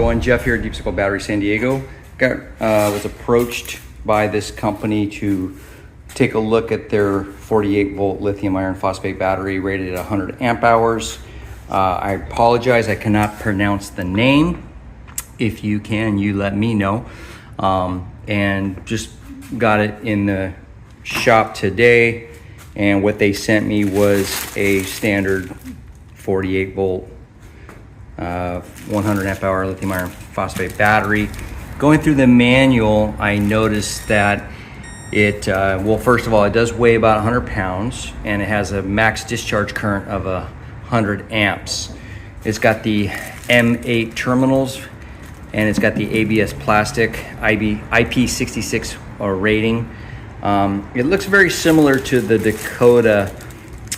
going? Jeff here at Deep Circle Battery San Diego. Was approached by this company to take a look at their 48 volt lithium iron phosphate battery rated at 100 amp hours. I apologize, I cannot pronounce the name. If you can, you let me know. And just got it in the shop today, and what they sent me was a standard 48 volt 100 amp hour lithium iron phosphate battery. Going through the manual, I noticed that it, well, first of all, it does weigh about 100 pounds, and it has a max discharge current of 100 amps. It's got the M8 terminals, and it's got the ABS plastic IP66 rating. It looks very similar to the Dakota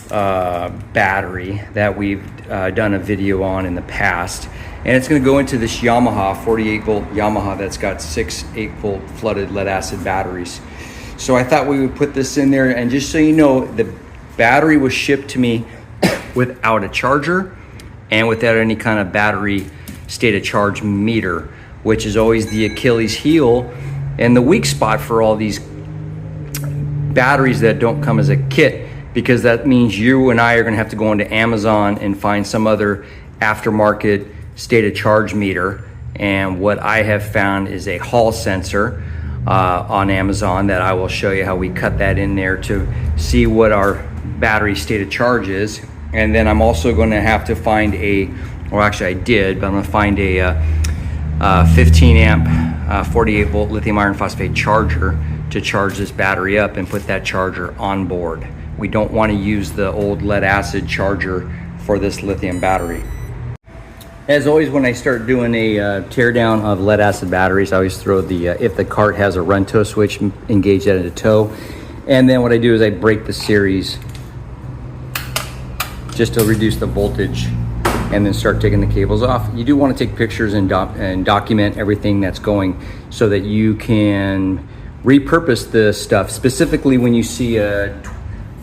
battery that we've done a video on in the past, and it's going to go into this Yamaha 48 volt Yamaha that's got 6 8-volt flooded lead acid batteries. So I thought we would put this in there, and just so you know, the battery was shipped to me without a charger and without any kind of battery state of charge meter, which is always the Achilles heel and the weak spot for all these batteries that don't come as a kit, because that means you and I are going to have to go into Amazon and find some other aftermarket state of charge meter. And what I have found is a Hall sensor on Amazon that I will show you how we cut that in there to see what our battery state of charge is. And then I'm also going to have to find a, or actually I did, but I'm going to find a 15 amp 48 volt lithium iron phosphate charger to charge this battery up and put that charger on board. We don't want to use the old lead acid charger for this lithium battery. As always, when I start doing a tear down of lead acid batteries, I always throw the, if the cart has a run tow switch, engage that into tow. And then what I do is I break the series just to reduce the voltage, and then start taking the cables off. You do want to take pictures and document everything that's going so that you can repurpose the stuff. Specifically, when you see a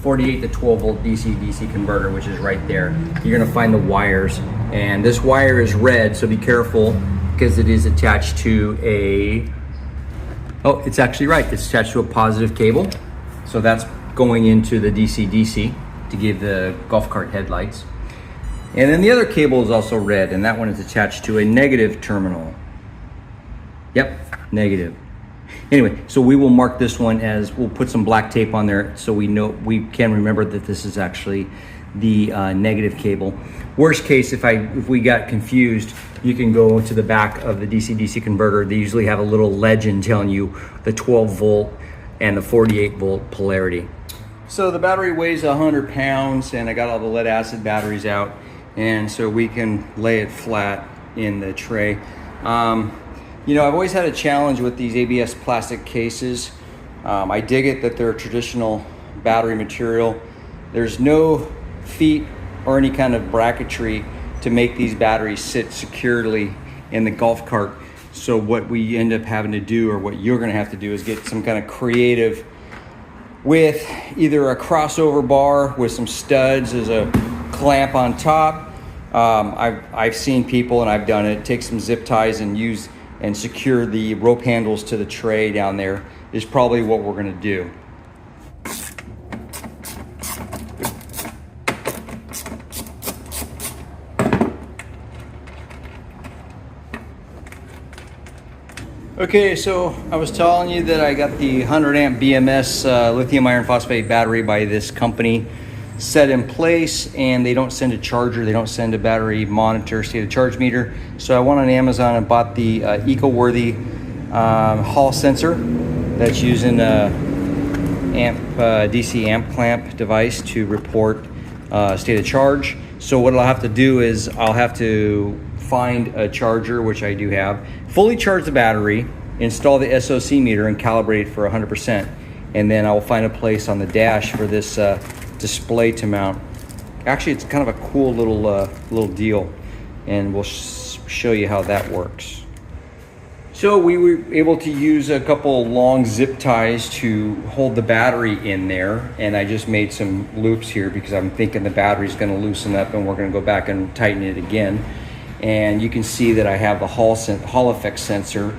48 to 12 volt DC-DC converter, which is right there, you're gonna find the wires, and this wire is red, so be careful because it is attached to a, oh, it's actually right, it's attached to a positive cable. So that's going into the DC-DC to give the golf cart headlights. And then the other cable is also red, and that one is attached to a negative terminal. Yep, negative. Anyway, so we will mark this one as, we'll put some black tape on there so we know, we can remember that this is actually the negative cable. Worst case, if we got confused, you can go to the back of the DC-DC converter. They usually have a little legend telling you the 12 volt and the 48 volt polarity. So the battery weighs 100 pounds, and I got all the lead acid batteries out, and so we can lay it flat in the tray. You know, I've always had a challenge with these ABS plastic cases. I dig it that they're traditional battery material. There's no feet or any kind of bracketry to make these batteries sit securely in the golf cart. So what we end up having to do, or what you're gonna have to do, is get some kind of creative with either a crossover bar with some studs as a clamp on top. I've seen people, and I've done it, take some zip ties and secure the rope handles to the tray down there is probably what we're gonna do. Okay, so I was telling you that I got the 100 amp BMS lithium iron phosphate battery by this company set in place, and they don't send a charger, they don't send a battery monitor, state of charge meter. So I went on Amazon and bought the eco-worthy Hall sensor that's using a DC amp clamp device to report state of charge. So what I'll have to do is I'll have to find a charger, which I do have, fully charge the battery, install the SOC meter, and calibrate it for 100%. And then I will find a place on the dash for this display to mount. Actually, it's kind of a cool little deal, and we'll show you how that works. So we were able to use a couple long zip ties to hold the battery in there, and I just made some loops here because I'm thinking the battery's going to loosen up and we're going to go back and tighten it again. and you can see that I have the Hall effect sensor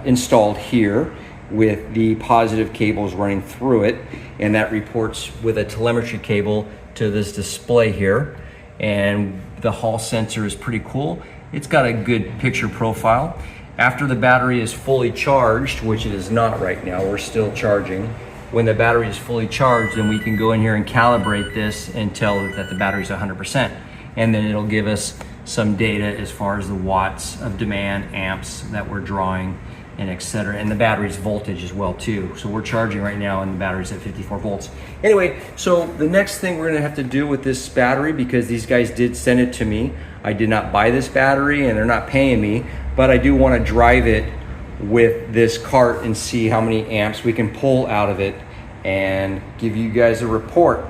installed here with the positive cables running through it, and that reports with a telemetry cable to this display here. And the Hall sensor is pretty cool. It's got a good picture profile. After the battery is fully charged, which it is not right now, we're still charging. When the battery is fully charged, then we can go in here and calibrate this and tell that the battery's 100%. And then it'll give us some data as far as the watts of demand, amps that we're drawing, and etc. And the battery's voltage as well too. So we're charging right now and the battery's at 54 volts. Anyway, so the next thing we're gonna have to do with this battery, because these guys did send it to me, I did not buy this battery and they're not paying me, but I do wanna drive it with this cart and see how many amps we can pull out of it and give you guys a report.